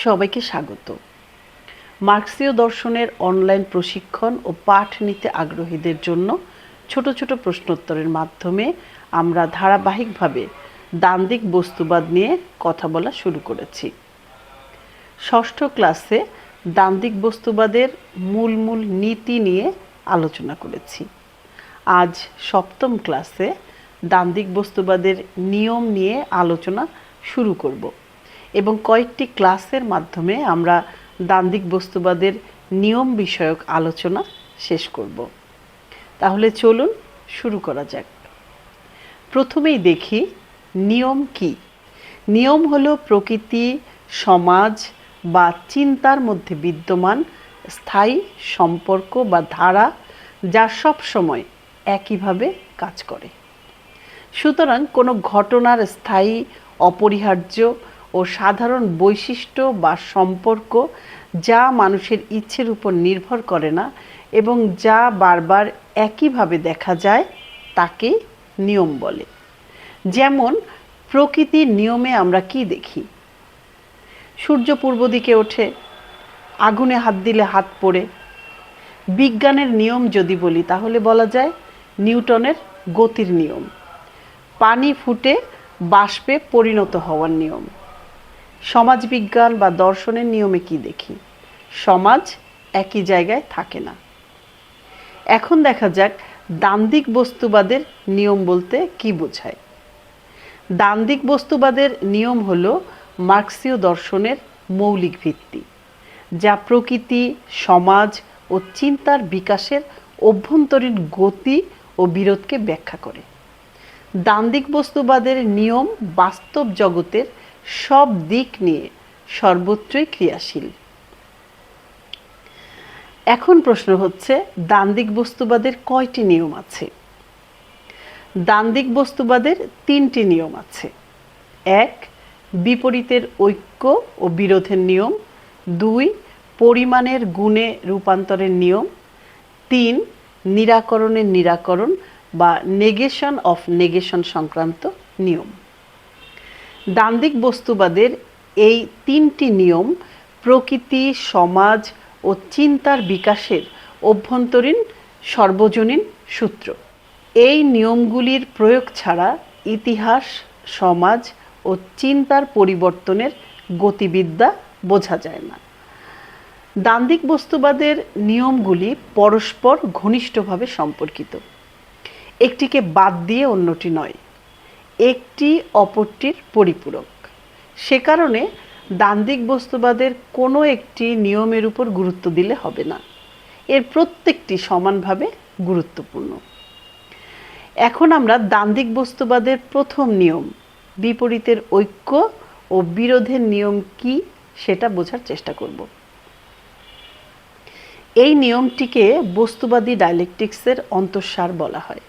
সবাইকে স্বাগত। মার্ক্সীয় দর্শনের অনলাইন প্রশিক্ষণ ও পাঠ নিতে আগ্রহীদের জন্য ছোট ছোট প্রশ্নোত্তরের মাধ্যমে আমরা ধারাবাহিকভাবে দ্বান্দ্বিক বস্তুবাদ নিয়ে কথা বলা শুরু করেছি। ষষ্ঠ ক্লাসে দ্বান্দ্বিক বস্তুবাদের মূল নীতি নিয়ে আলোচনা করেছি। আজ সপ্তম ক্লাসে দ্বান্দ্বিক বস্তুবাদের নিয়ম নিয়ে আলোচনা শুরু করব এবং কয়েকটি ক্লাসের মাধ্যমে আমরা দ্বান্দ্বিক বস্তুবাদের নিয়ম বিষয়ক আলোচনা শেষ করব। তাহলে চলুন শুরু করা যাক। প্রথমেই দেখি নিয়ম কি। নিয়ম হলো প্রকৃতি, সমাজ বা চিন্তার মধ্যে বিদ্যমান স্থায়ী সম্পর্ক বা ধারা, যা সব সময় একইভাবে কাজ করে। সুতরাং কোনো ঘটনার স্থায়ী, অপরিহার্য ও সাধারণ বৈশিষ্ট্য বা সম্পর্ক যা মানুষের ইচ্ছের উপর নির্ভর করে না এবং যা বারবার একইভাবে দেখা যায় তাকে নিয়ম বলে। যেমন প্রকৃতির নিয়মে আমরা কি দেখি? সূর্য পূর্ব দিকে ওঠে, আগুনে হাত দিলে হাত পোড়ে। বিজ্ঞানের নিয়ম যদি বলি তাহলে বলা যায় নিউটনের গতির নিয়ম। পানি ফুটে বাষ্পে পরিণত হওয়ার নিয়ম। সমাজবিজ্ঞান বা দর্শনের নিয়মে কি দেখি? সমাজ একই জায়গায় থাকে না। এখন দেখা যাক দ্বান্দ্বিক বস্তুবাদের নিয়ম বলতে কি বোঝায়। দ্বান্দ্বিক বস্তুবাদের নিয়ম হলো মার্ক্সীয় দর্শনের মৌলিক ভিত্তি, যা প্রকৃতি, সমাজ ও চিন্তার বিকাশের অভ্যন্তরীণ গতি ও বিরোধকে ব্যাখ্যা করে। দ্বান্দ্বিক বস্তুবাদের নিয়ম বাস্তব জগতের সব দিক নিয়ে সর্বত্রই ক্রিয়াশীল। এখন প্রশ্ন হচ্ছে, দ্বান্দ্বিক বস্তুবাদের কয়টি নিয়ম আছে? দ্বান্দ্বিক বস্তুবাদের 3টি নিয়ম আছে। 1. বিপরীতের ঐক্য ও বিরোধের নিয়ম। 2. পরিমাণের গুণে রূপান্তরের নিয়ম। 3. নিরাকরণের নিরাকরণ বা নেগেশন অফ নেগেশন সংক্রান্ত নিয়ম। দ্বান্দ্বিক বস্তুবাদের এই 3টি নিয়ম প্রকৃতি, সমাজ ও চিন্তার বিকাশের অভ্যন্তরীণ সর্বজনীন সূত্র। এই নিয়মগুলির প্রয়োগ ছাড়া ইতিহাস, সমাজ ও চিন্তার পরিবর্তনের গতিবিদ্যা বোঝা যায় না। দ্বান্দ্বিক বস্তুবাদের নিয়মগুলি পরস্পর ঘনিষ্ঠভাবে সম্পর্কিত। একটিকে বাদ দিয়ে অন্যটি নয়, একটি অপরটির পরিপূরক। সে কারণে দ্বান্দ্বিক বস্তুবাদের কোনো একটি নিয়মের উপর গুরুত্ব দিলে হবে না, এর প্রত্যেকটি সমানভাবে গুরুত্বপূর্ণ। এখন আমরা দ্বান্দ্বিক বস্তুবাদের প্রথম নিয়ম, বিপরীতের ঐক্য ও বিরোধের নিয়ম কি সেটা বোঝার চেষ্টা করব। এই নিয়মটিকে বস্তুবাদী ডায়ালেকটিক্সের অন্তঃসার বলা হয়।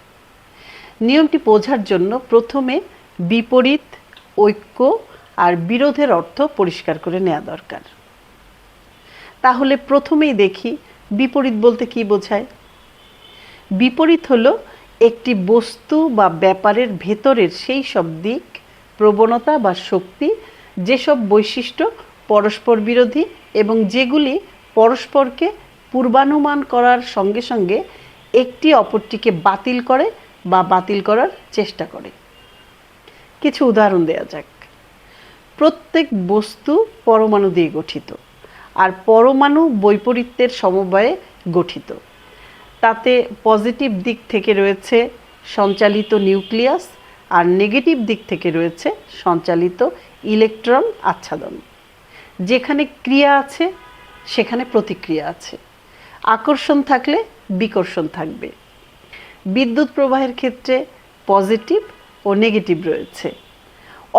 নিয়মটি বোঝার জন্য প্রথমে বিপরীত, ঐক্য আর বিরোধের অর্থ পরিষ্কার করে নেওয়া দরকার। তাহলে প্রথমেই দেখি বিপরীত বলতে কি বোঝায়। বিপরীত হলো একটি বস্তু বা ব্যাপারের ভেতরের সেই সব দিক, প্রবণতা বা শক্তি যেসব বৈশিষ্ট্য পরস্পর বিরোধী এবং যেগুলি পরস্পরকে পূর্বানুমান করার সঙ্গে সঙ্গে একটি অপরটিকে বাতিল করে বা বাতিল করার চেষ্টা করে। কিছু উদাহরণ দেওয়া যাক। প্রত্যেক বস্তু পরমাণু দিয়ে গঠিত, আর পরমাণু বৈপরীত্যের সমবায়ে গঠিত। তাতে পজিটিভ দিক থেকে রয়েছে সঞ্চালিত নিউক্লিয়াস আর নেগেটিভ দিক থেকে রয়েছে সঞ্চালিত ইলেকট্রন আচ্ছাদন। যেখানে ক্রিয়া আছে সেখানে প্রতিক্রিয়া আছে। আকর্ষণ থাকলে বিকর্ষণ থাকবে। বিদ্যুৎ প্রবাহের ক্ষেত্রে পজিটিভ ও নেগেটিভ রয়েছে।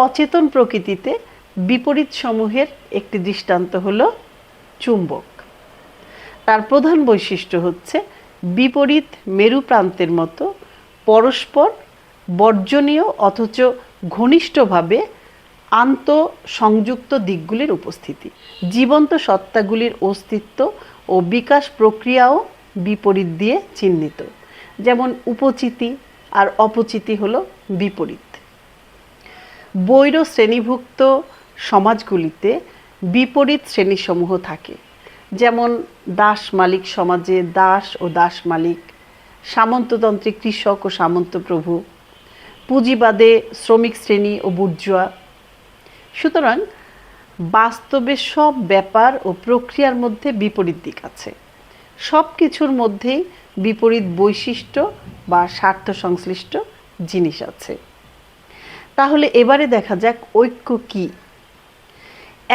অচেতন প্রকৃতিতে বিপরীত সমূহের একটি দৃষ্টান্ত হলো চুম্বক। তার প্রধান বৈশিষ্ট্য হচ্ছে বিপরীত মেরু প্রান্তের মতো পরস্পর বর্জনীয় অথচ ঘনিষ্ঠভাবে আন্তঃসংযুক্ত দিকগুলির উপস্থিতি। জীবন্ত সত্তাগুলির অস্তিত্ব ও বিকাশ প্রক্রিয়াও বিপরীত দিয়ে চিহ্নিত। যেমন উপচিতি আর অপচিতি হলো বিপরীত। বৈর শ্রেণীভুক্ত সমাজগুলিতে বিপরীত শ্রেণীসমূহ থাকে, যেমন দাস মালিক সমাজে দাস ও দাস মালিক, সামন্ততন্ত্রে কৃষক ও সামন্তপ্রভু, পুঁজিবাদে শ্রমিক শ্রেণী ও বুর্জোয়া। সুতরাং বাস্তবে সব ব্যাপার ও প্রক্রিয়ার মধ্যে বিপরীত দিক আছে। সব কিছুর মধ্যেই বিপরীত বৈশিষ্ট্য বা স্বার্থ সংশ্লিষ্ট জিনিস আছে। তাহলে এবারে দেখা যাক ঐক্য কি।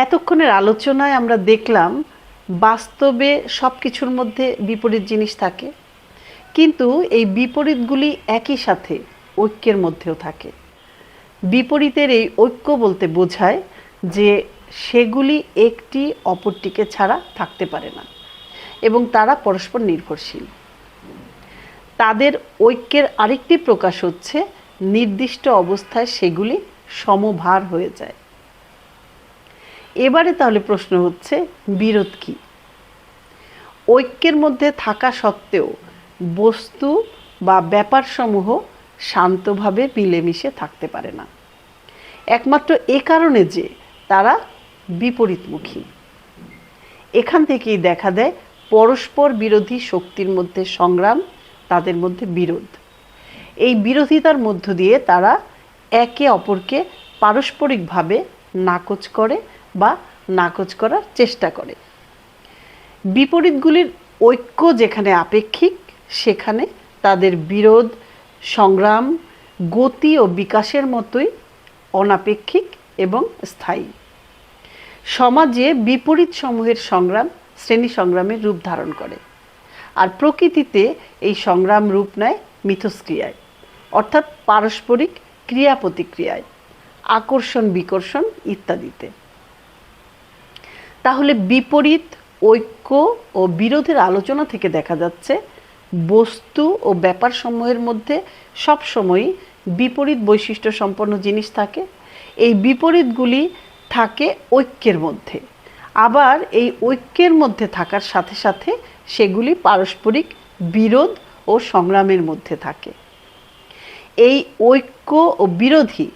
এতক্ষণের আলোচনায় আমরা দেখলাম বাস্তবে সব কিছুর মধ্যে বিপরীত জিনিস থাকে, কিন্তু এই বিপরীতগুলি একই সাথে ঐক্যের মধ্যেও থাকে। বিপরীতের এই ঐক্য বলতে বোঝায় যে সেগুলি একটি অপরটিকে ছাড়া থাকতে পারে না এবং তারা পরস্পর নির্ভরশীল। তাদের ঐক্যের আরেকটি প্রকাশ হচ্ছে নির্দিষ্ট অবস্থায় সেগুলি সমভার হয়ে যায়। এবারে তাহলে প্রশ্ন হচ্ছে বিরোধ কি? ঐক্যের মধ্যে থাকা সত্ত্বেও বস্তু বা ব্যাপারসমূহ শান্তভাবে মিলেমিশে থাকতে পারে না, একমাত্র এ কারণে যে তারা বিপরীতমুখী। এখান থেকেই দেখা দেয় পরস্পর বিরোধী শক্তির মধ্যে সংগ্রাম, তাদের মধ্যে বিরোধ। এই বিরোধিতার মধ্য দিয়ে তারা একে অপরকে পারস্পরিকভাবে নাকচ করে বা নাকচ করার চেষ্টা করে। বিপরীতগুলির ঐক্য যেখানে আপেক্ষিক, সেখানে তাদের বিরোধ, সংগ্রাম, গতি ও বিকাশের মতোই অনাপেক্ষিক এবং স্থায়ী। সমাজে বিপরীত সমূহের সংগ্রাম শ্রেণী সংগ্রামের রূপ ধারণ করে, আর প্রকৃতিতে এই সংগ্রাম রূপ নেয় মিথস্ক্রিয়ায়, অর্থাৎ পারস্পরিক ক্রিয়া প্রতিক্রিয়ায়, আকর্ষণ বিকর্ষণ ইত্যাদিতে। তাহলে বিপরীত, ঐক্য ও বিরোধের আলোচনা থেকে দেখা যাচ্ছে বস্তু ও ব্যাপার সমূহের মধ্যে সবসময়ই বিপরীত বৈশিষ্ট্য সম্পন্ন জিনিস থাকে। এই বিপরীতগুলি থাকে ঐক্যের মধ্যে, আবার এই ঐক্যের মধ্যে থাকার সাথে সাথে সেগুলি পারস্পরিক বিরোধ ও সংগ্রামের মধ্যে থাকে। এই ঐক্য ও বিরোধী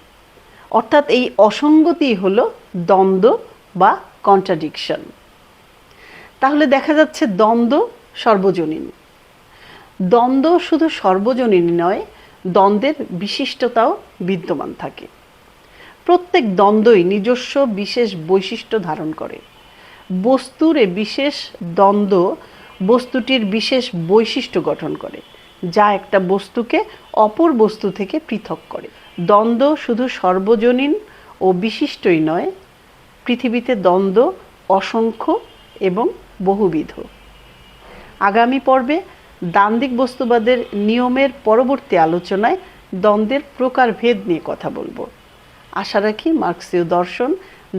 অর্থাৎ এই অসঙ্গতি হলো দ্বন্দ্ব বা কন্ট্রাডিকশন। তাহলে দেখা যাচ্ছে দ্বন্দ্ব সর্বজনীন। দ্বন্দ্ব শুধু সর্বজনীন নয়, দ্বন্দ্বের বিশিষ্টতাও বিদ্যমান থাকে। প্রত্যেক দ্বন্দ্বই নিজস্ব বিশেষ বৈশিষ্ট্য ধারণ করে। বস্তুর এ বিশেষ দ্বন্দ্ব বস্তুটির বিশেষ বৈশিষ্ট্য গঠন করে, যা একটা বস্তুকে অপর বস্তু থেকে পৃথক করে। দ্বন্দ্ব শুধু সর্বজনীন ও বিশিষ্টই নয়, পৃথিবীতে দ্বন্দ্ব অসংখ্য এবং বহুবিধ। আগামী পর্বে দ্বান্দ্বিক বস্তুবাদের নিয়মের পরবর্তী আলোচনায় দ্বন্দ্বের প্রকারভেদ নিয়ে কথা বলবো। আশা রাখি মার্ক্সীয় দর্শন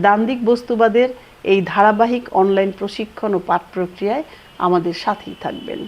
দ্বান্দ্বিক বস্তুবাদের এই ধারাবাহিক অনলাইন প্রশিক্ষণ ও পাঠ প্রক্রিয়ায় আমাদের সাথেই থাকবেন।